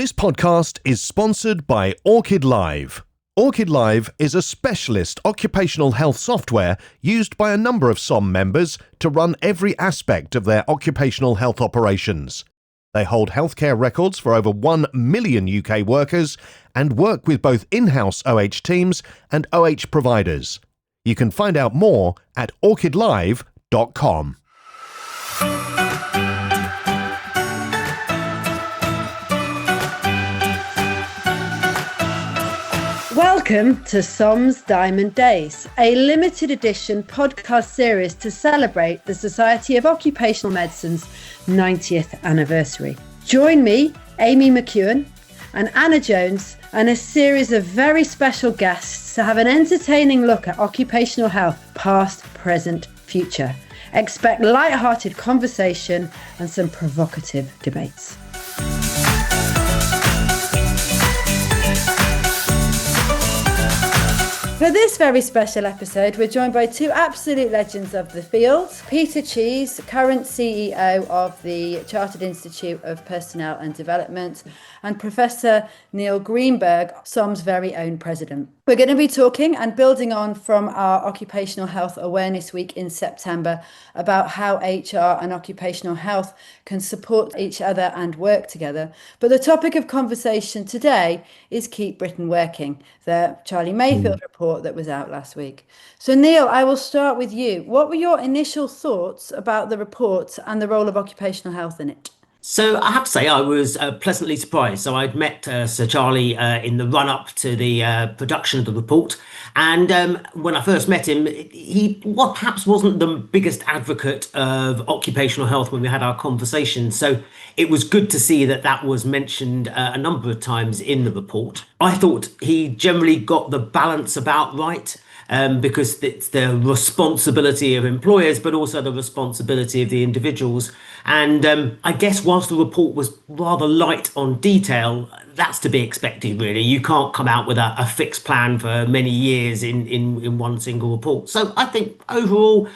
This podcast is sponsored by Orchid Live. Orchid Live is a specialist occupational health software used by a number of SOM members to run every aspect of their occupational health operations. They hold healthcare records for over 1 million UK workers and work with both in-house OH teams and OH providers. You can find out more at orchidlive.com. Welcome to SOM's Diamond Days, a limited edition podcast series to celebrate the Society of Occupational Medicine's 90th anniversary. Join me, Amy McEwen, and Anna Jones, and a series of very special guests to have an entertaining look at occupational health, past, present, future. Expect light-hearted conversation and some provocative debates. For this very special episode, we're joined by two absolute legends of the field. Peter Cheese, current CEO of the Chartered Institute of Personnel and Development, and Professor Neil Greenberg, SOM's very own president. We're going to be talking and building on from our Occupational Health Awareness Week in September about how HR and occupational health can support each other and work together. But the topic of conversation today is Keep Britain Working, the Charlie Mayfield report that was out last week. So Neil, I will start with you. What were your initial thoughts about the report and the role of occupational health in it? So I have to say I was pleasantly surprised. So I'd met Sir Charlie in the run-up to the production of the report. And when I first met him, he perhaps wasn't the biggest advocate of occupational health when we had our conversation. So it was good to see that was mentioned a number of times in the report. I thought he generally got the balance about right. Because it's the responsibility of employers, but also the responsibility of the individuals. And I guess whilst the report was rather light on detail, that's to be expected, really. You can't come out with a fixed plan for many years in one single report. So I think overall,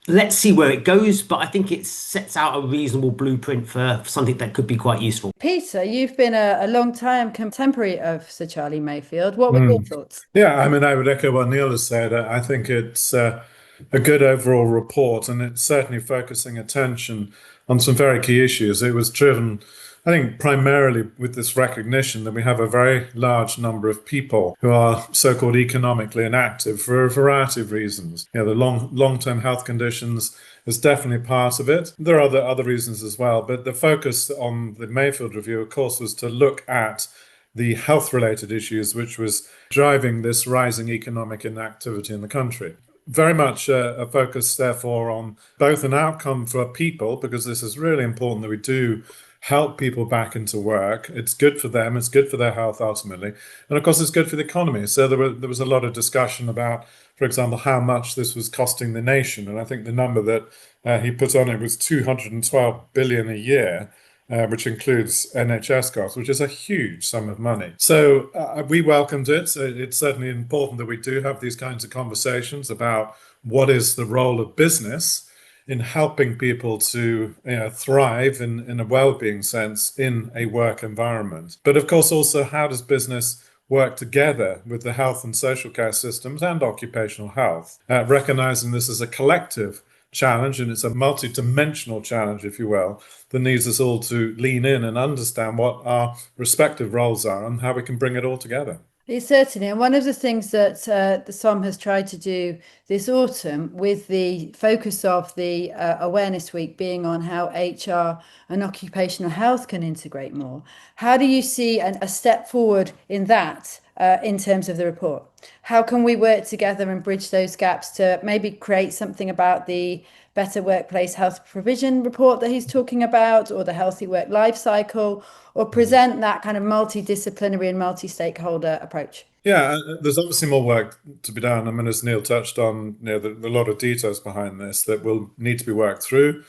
let's see where it goes, but I think it sets out a reasonable blueprint for something that could be quite useful. Peter, you've been a long time contemporary of Sir Charlie Mayfield. What were your thoughts? Yeah, I mean, I would echo what Neil has said. I think it's a good overall report, and it's certainly focusing attention on some very key issues. It was driven, I think, primarily with this recognition that we have a very large number of people who are so-called economically inactive for a variety of reasons. You know, the long-term health conditions is definitely part of it. There are other reasons as well, but the focus on the Mayfield review, of course, was to look at the health-related issues which was driving this rising economic inactivity in the country. Very much a focus, therefore, on both an outcome for people, because this is really important that we do help people back into work. It's good for them, it's good for their health ultimately, and of course it's good for the economy. So there was a lot of discussion about, for example, how much this was costing the nation, and I think the number that he put on it was 212 billion a year, which includes NHS costs, which is a huge sum of money. So we welcomed it. It's certainly important that we do have these kinds of conversations about what is the role of business in helping people to thrive in a well-being sense in a work environment. But of course, also, how does business work together with the health and social care systems and occupational health, recognizing this as a collective challenge, and it's a multi-dimensional challenge, if you will, that needs us all to lean in and understand what our respective roles are and how we can bring it all together. Certainly, and one of the things that the SOM has tried to do this autumn, with the focus of the Awareness Week being on how HR and occupational health can integrate more. How do you see a step forward in that in terms of the report? How can we work together and bridge those gaps to maybe create something about the Better Workplace Health Provision report that he's talking about, or the Healthy Work Life Cycle, or present that kind of multidisciplinary and multi-stakeholder approach? Yeah, there's obviously more work to be done. I mean, as Neil touched on, there are a lot of details behind this that will need to be worked through.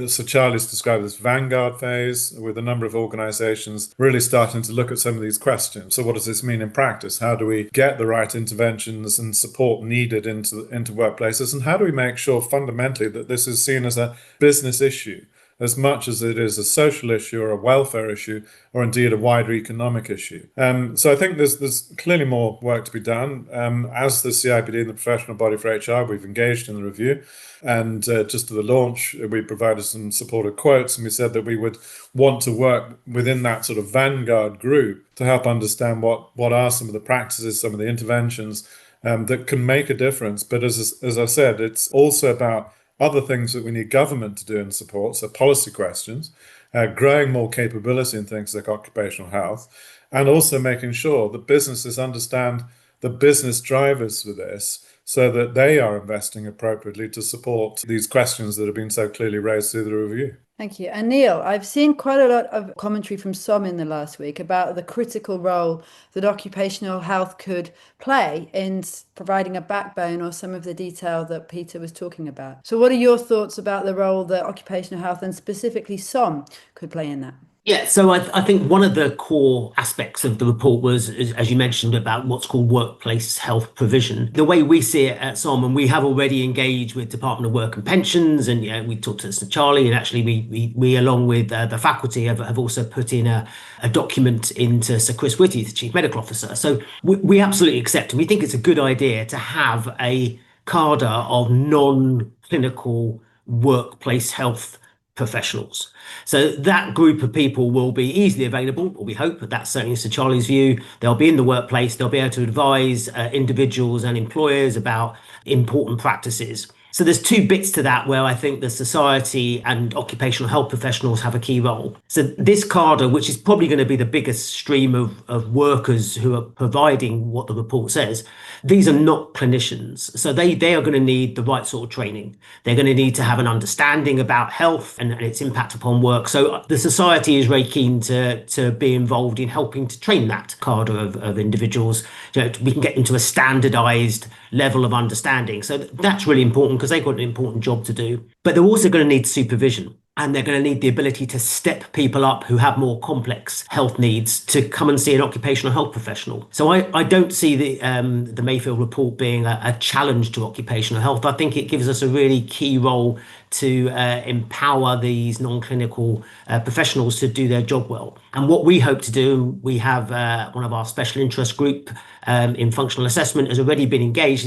Sir Charlie's described this vanguard phase with a number of organisations really starting to look at some of these questions. So what does this mean in practice? How do we get the right interventions and support needed into workplaces? And how do we make sure fundamentally that this is seen as a business issue as much as it is a social issue or a welfare issue, or indeed a wider economic issue. So I think there's clearly more work to be done. As the CIPD and the professional body for HR, we've engaged in the review. And just at the launch, we provided some supported quotes, and we said that we would want to work within that sort of vanguard group to help understand what are some of the practices, some of the interventions that can make a difference. But as I said, it's also about other things that we need government to do and support, so policy questions, growing more capability in things like occupational health, and also making sure that businesses understand the business drivers for this, so that they are investing appropriately to support these questions that have been so clearly raised through the review. Thank you. And Neil, I've seen quite a lot of commentary from SOM in the last week about the critical role that occupational health could play in providing a backbone or some of the detail that Peter was talking about. So what are your thoughts about the role that occupational health and specifically SOM could play in that? Yeah, so I think one of the core aspects of the report was, as you mentioned, about what's called workplace health provision. The way we see it at SOM, and we have already engaged with Department of Work and Pensions, and we talked to Sir Charlie, and actually we along with the faculty, have also put in a document into Sir Chris Whitty, the Chief Medical Officer. So we absolutely accept, and we think it's a good idea to have a cadre of non-clinical workplace health professionals. So that group of people will be easily available, or we hope, but that's certainly Sir Charlie's view. They'll be in the workplace, they'll be able to advise individuals and employers about important practices. So there's two bits to that where I think the society and occupational health professionals have a key role. So this cadre, which is probably going to be the biggest stream of workers who are providing what the report says, these are not clinicians. So they are going to need the right sort of training. They're going to need to have an understanding about health and its impact upon work. So the society is very keen to be involved in helping to train that cadre of individuals. We can get into a standardized level of understanding. So that's really important because they've got an important job to do. But they're also going to need supervision. And they're going to need the ability to step people up who have more complex health needs to come and see an occupational health professional. So I don't see the Mayfield report being a challenge to occupational health. I think it gives us a really key role to empower these non-clinical professionals to do their job well. And what we hope to do, we have one of our special interest group in functional assessment has already been engaged,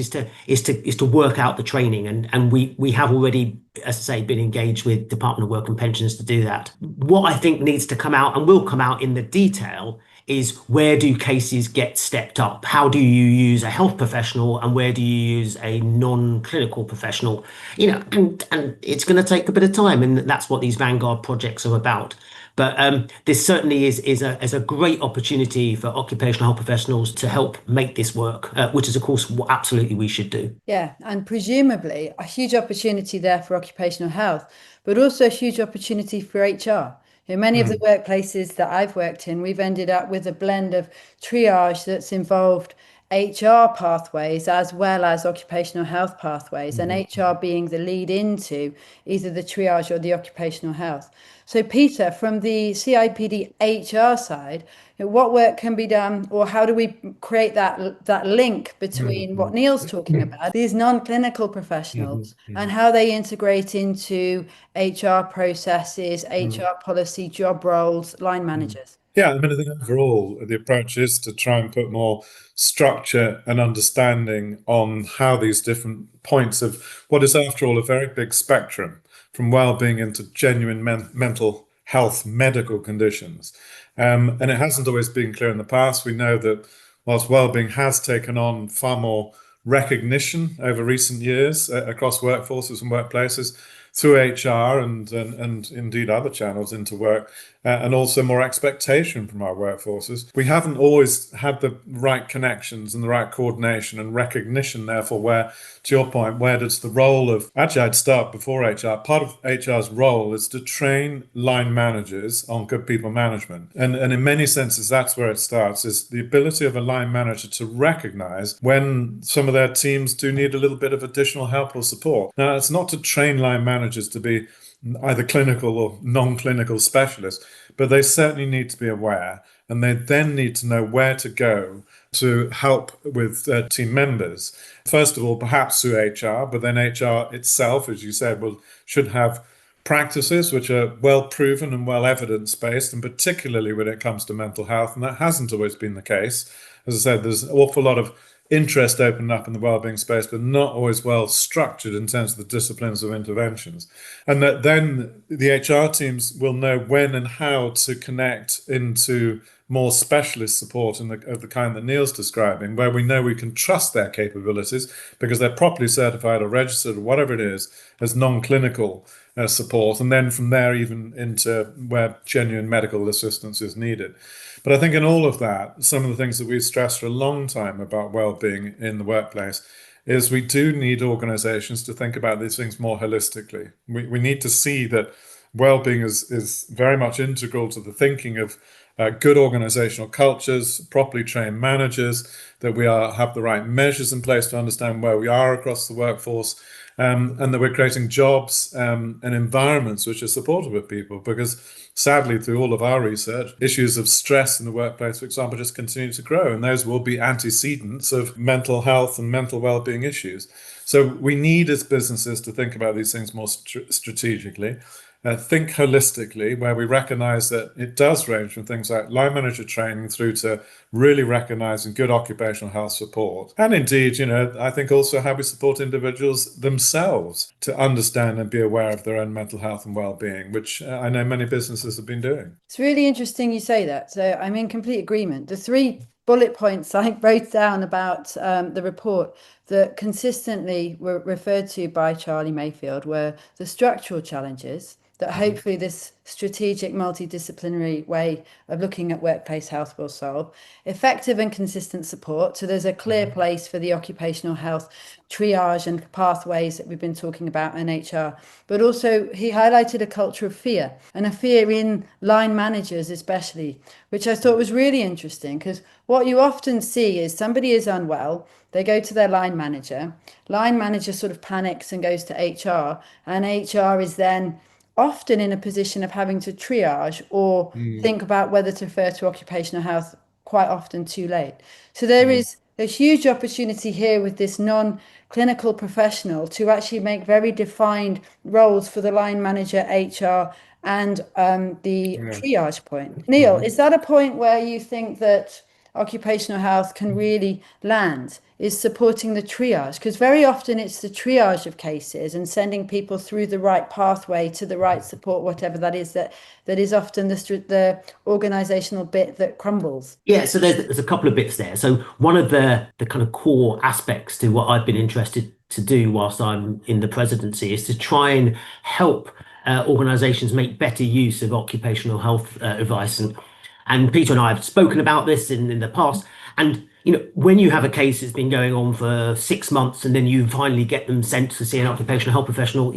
is to work out the training, and we have already, as I say, been engaged with Department of Work and Pensions to do that. What I think needs to come out and will come out in the detail is, where do cases get stepped up? How do you use a health professional, and where do you use a non-clinical professional? And it's going to take a bit of time, and that's what these Vanguard projects are about. But this certainly is a great opportunity for occupational health professionals to help make this work, which is, of course, what absolutely we should do. Yeah, and presumably a huge opportunity there for occupational health, but also a huge opportunity for HR. In many of the workplaces that I've worked in, we've ended up with a blend of triage that's involved HR pathways as well as occupational health pathways, and HR being the lead into either the triage or the occupational health. So Peter, from the CIPD HR side, what work can be done, or how do we create that link between what Neil's talking about, these non-clinical professionals, and how they integrate into HR processes, HR policy, job roles, line managers? Yeah, I mean, I think overall the approach is to try and put more structure and understanding on how these different points of what is, after all, a very big spectrum, from well-being into genuine mental health medical conditions. And it hasn't always been clear in the past. We know that whilst well-being has taken on far more recognition over recent years across workforces and workplaces, through HR and indeed other channels into work, and also more expectation from our workforces. We haven't always had the right connections and the right coordination and recognition, therefore, where, to your point, where does the role of, actually I'd start before HR, part of HR's role is to train line managers on good people management. And in many senses, that's where it starts, is the ability of a line manager to recognize when some of their teams do need a little bit of additional help or support. Now, it's not to train line managers to be either clinical or non-clinical specialists, but they certainly need to be aware, and they then need to know where to go to help with team members. First of all, perhaps through HR, but then HR itself, as you said, should have practices which are well proven and well evidence based, and particularly when it comes to mental health. And that hasn't always been the case. As I said, there's an awful lot of interest opened up in the wellbeing space, but not always well structured in terms of the disciplines of interventions. And that then the HR teams will know when and how to connect into more specialist support of the kind that Neil's describing, where we know we can trust their capabilities because they're properly certified or registered or whatever it is as non-clinical support, and then from there even into where genuine medical assistance is needed. But I think in all of that, some of the things that we've stressed for a long time about well-being in the workplace is we do need organizations to think about these things more holistically. We need to see that well-being is very much integral to the thinking of good organizational cultures, properly trained managers, that we have the right measures in place to understand where we are across the workforce, and that we're creating jobs and environments which are supportive of people. Because sadly, through all of our research, issues of stress in the workplace, for example, just continue to grow, and those will be antecedents of mental health and mental well-being issues. So we need as businesses to think about these things more strategically. Think holistically, where we recognize that it does range from things like line manager training through to really recognizing good occupational health support. And indeed, I think also how we support individuals themselves to understand and be aware of their own mental health and well-being, which I know many businesses have been doing. It's really interesting you say that. So I'm in complete agreement. The 3 bullet points I wrote down about the report that consistently were referred to by Charlie Mayfield were the structural challenges that hopefully this strategic multidisciplinary way of looking at workplace health will solve. Effective and consistent support. So there's a clear place for the occupational health triage and pathways that we've been talking about in HR. But also he highlighted a culture of fear, and a fear in line managers especially, which I thought was really interesting, because what you often see is somebody is unwell, they go to their line manager sort of panics and goes to HR, and HR is then often in a position of having to triage or think about whether to refer to occupational health, quite often too late. So there is a huge opportunity here with this non-clinical professional to actually make very defined roles for the line manager, HR, and the triage point. Neil, is that a point where you think that occupational health can really land, is supporting the triage? Because very often it's the triage of cases and sending people through the right pathway to the right support, whatever that is is often the organizational bit that crumbles. Yeah, so there's a couple of bits there. So one of the kind of core aspects to what I've been interested to do whilst I'm in the presidency is to try and help organizations make better use of occupational health advice. And Peter and I have spoken about this in the past. And when you have a case that's been going on for 6 months and then you finally get them sent to see an occupational health professional,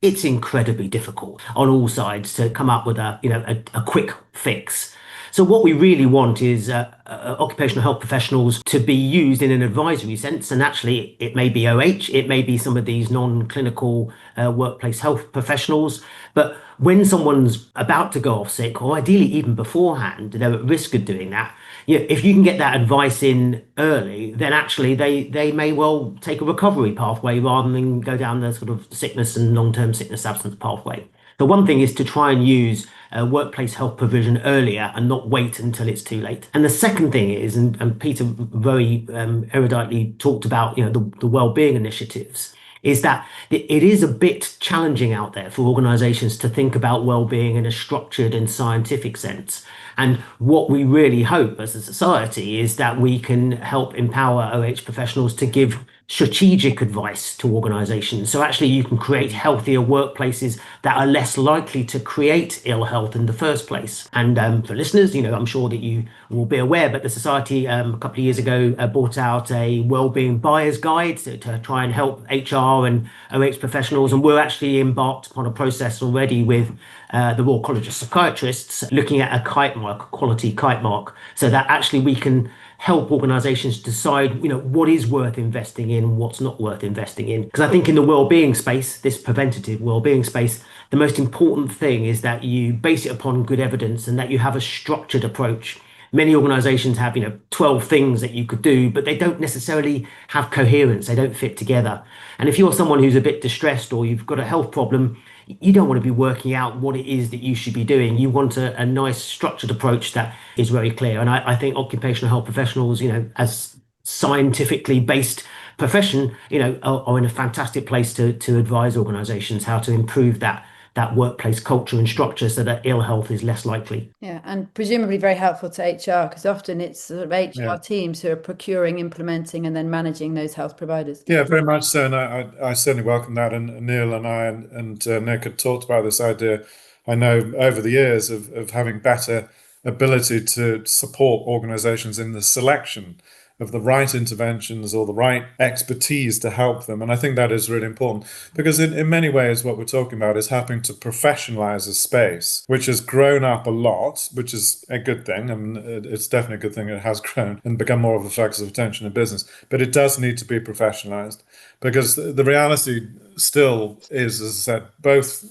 it's incredibly difficult on all sides to come up with a quick fix. So what we really want is occupational health professionals to be used in an advisory sense. And actually, it may be OH, it may be some of these non-clinical workplace health professionals. But when someone's about to go off sick, or ideally even beforehand, they're at risk of doing that. If you can get that advice in early, then actually they may well take a recovery pathway rather than go down the sort of sickness and long-term sickness absence pathway. The one thing is to try and use workplace health provision earlier and not wait until it's too late. And the second thing is, and Peter very eruditely talked about, the wellbeing initiatives, is that it is a bit challenging out there for organizations to think about well-being in a structured and scientific sense. And what we really hope as a society is that we can help empower OH professionals to give strategic advice to organizations. So actually you can create healthier workplaces that are less likely to create ill health in the first place. And for listeners, I'm sure that you will be aware, but the Society a couple of years ago brought out a wellbeing buyer's guide to try and help HR and OH professionals. And we're actually embarked upon a process already with the Royal College of Psychiatrists looking at a kite mark, a quality kite mark, so that actually we can help organizations decide, what is worth investing in, what's not worth investing in. Because I think in the wellbeing space, this preventative wellbeing space, the most important thing is that you base it upon good evidence and that you have a structured approach. Many organizations have, 12 things that you could do, but they don't necessarily have coherence. They don't fit together. And if you're someone who's a bit distressed or you've got a health problem, you don't want to be working out what it is that you should be doing. You want a nice structured approach that is very clear. And I think occupational health professionals, as scientifically based profession, are in a fantastic place to advise organizations how to improve that workplace culture and structure so that ill health is less likely. Yeah, and presumably very helpful to HR, because often it's sort of HR teams who are procuring, implementing, and then managing those health providers. Yeah, very much so. And I certainly welcome that. And Neil and I and Nick had talked about this idea, I know, over the years of having better ability to support organizations in the selection of the right interventions or the right expertise to help them. And I think that is really important because in many ways, what we're talking about is having to professionalize a space, which has grown up a lot, which is a good thing. I mean, it's definitely a good thing it has grown and become more of a focus of attention in business, but it does need to be professionalized because the reality still is, as I said, both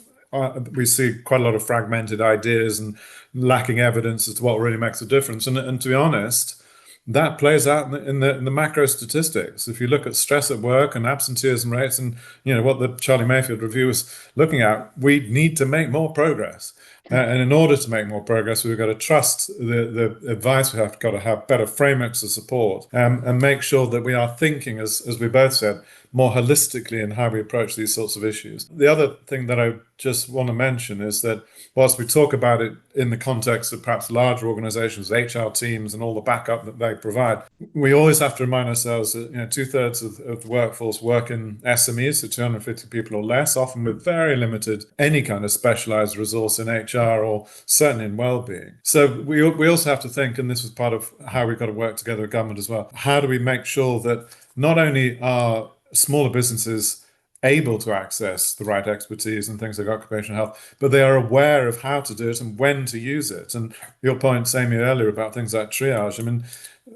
we see quite a lot of fragmented ideas and lacking evidence as to what really makes a difference. And to be honest, that plays out in the macro statistics. If you look at stress at work and absenteeism rates and what the Charlie Mayfield review is looking at, we need to make more progress. And in order to make more progress, we've got to trust the advice. We have got to have better frameworks of support and make sure that we are thinking, as we both said, more holistically in how we approach these sorts of issues. The other thing that I just want to mention is that whilst we talk about it in the context of perhaps larger organizations, HR teams, and all the backup that they provide, we always have to remind ourselves that 2/3 of the workforce work in SMEs, so 250 people or less, often with very limited any kind of specialized resource in HR or certainly in wellbeing. So we also have to think, and this is part of how we've got to work together with government as well, how do we make sure that not only are smaller businesses able to access the right expertise and things like occupational health, but they are aware of how to do it and when to use it. And your point, Amy, earlier about things like triage, I mean,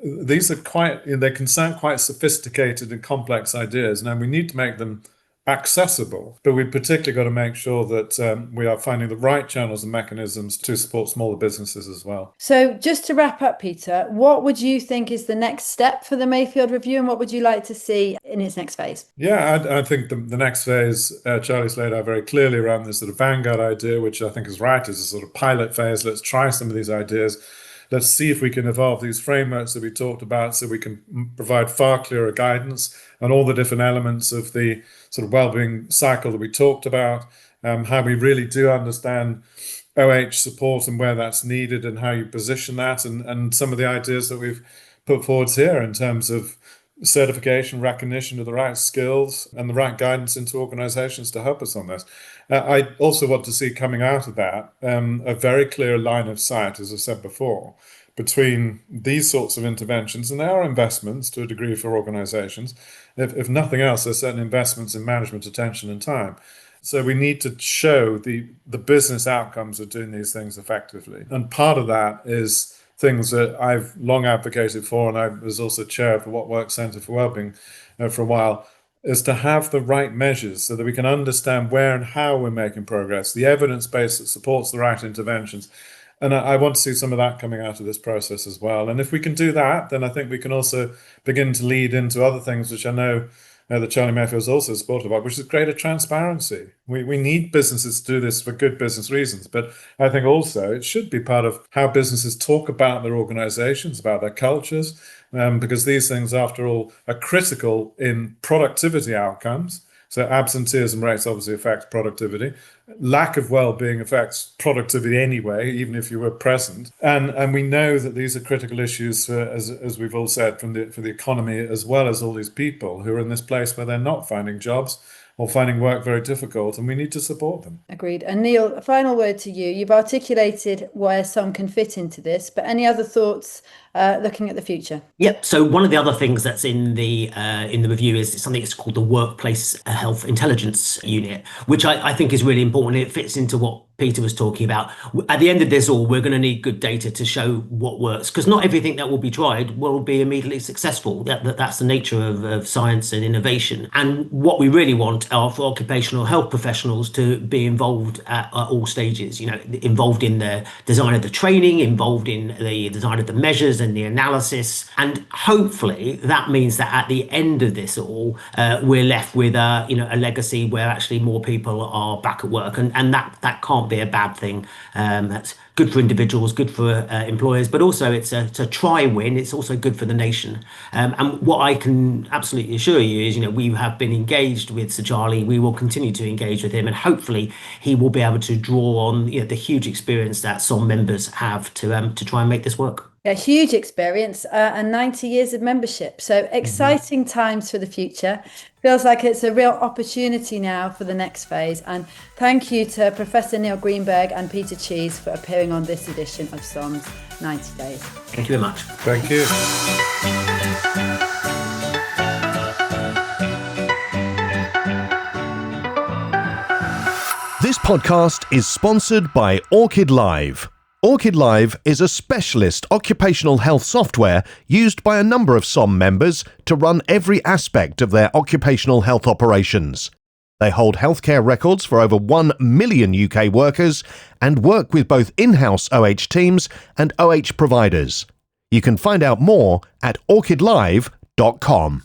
these are they can sound quite sophisticated and complex ideas. Now, we need to make them accessible, but we've particularly got to make sure that we are finding the right channels and mechanisms to support smaller businesses as well. So just to wrap up, Peter, what would you think is the next step for the Mayfield Review and what would you like to see in its next phase? Yeah, I think the next phase, Charlie's laid out very clearly around this sort of vanguard idea, which I think is right, is a sort of pilot phase. Let's try some of these ideas. Let's see if we can evolve these frameworks that we talked about so we can provide far clearer guidance on all the different elements of the sort of wellbeing cycle that we talked about, how we really do understand OH support and where that's needed and how you position that, and some of the ideas that we've put forward here in terms of certification, recognition of the right skills and the right guidance into organizations to help us on this. I also want to see coming out of that a very clear line of sight, as I said before, between these sorts of interventions, and they are investments to a degree for organizations. If nothing else, there's certain investments in management attention and time. So we need to show the business outcomes of doing these things effectively. And part of that is things that I've long advocated for, and I was also chair of the What Works Centre for Wellbeing for a while, is to have the right measures so that we can understand where and how we're making progress, the evidence base that supports the right interventions. And I want to see some of that coming out of this process as well. And if we can do that, then I think we can also begin to lead into other things, which I know that Charlie Mayfield is also supportive about, which is greater transparency. We need businesses to do this for good business reasons, but I think also it should be part of how businesses talk about their organizations, about their cultures, because these things, after all, are critical in productivity outcomes. So absenteeism rates obviously affect productivity. Lack of well-being affects productivity anyway, even if you were present. And we know that these are critical issues, as we've all said, for the economy, as well as all these people who are in this place where they're not finding jobs or finding work very difficult, and we need to support them. Agreed. And Neil, a final word to you. You've articulated where SOM can fit into this, but any other thoughts looking at the future? Yep. So one of the other things that's in the review is something that's called the Workplace Health Intelligence Unit, which I think is really important. It fits into what Peter was talking about. At the end of this all, we're going to need good data to show what works, because not everything that will be tried will be immediately successful. That's the nature of science and innovation. And what we really want are for occupational health professionals to be involved at all stages, involved in the design of the training, involved in the design of the measures and the analysis. And hopefully that means that at the end of this all, we're left with a legacy where actually more people are back at work. And that can't be a bad thing. That's good for individuals, good for employers, but also it's a try-win. It's also good for the nation. And what I can absolutely assure you is, we have been engaged with Sir Charlie. We will continue to engage with him, and hopefully he will be able to draw on the huge experience that SOM members have to try and make this work. A huge experience and 90 years of membership. So exciting times for the future. Feels like it's a real opportunity now for the next phase. And thank you to Professor Neil Greenberg and Peter Cheese for appearing on this edition of SOM's 90 Days. Thank you very much. Thank you. This podcast is sponsored by Orchid Live. Orchid Live is a specialist occupational health software used by a number of SOM members to run every aspect of their occupational health operations. They hold healthcare records for over 1 million UK workers and work with both in-house OH teams and OH providers. You can find out more at orchidlive.com.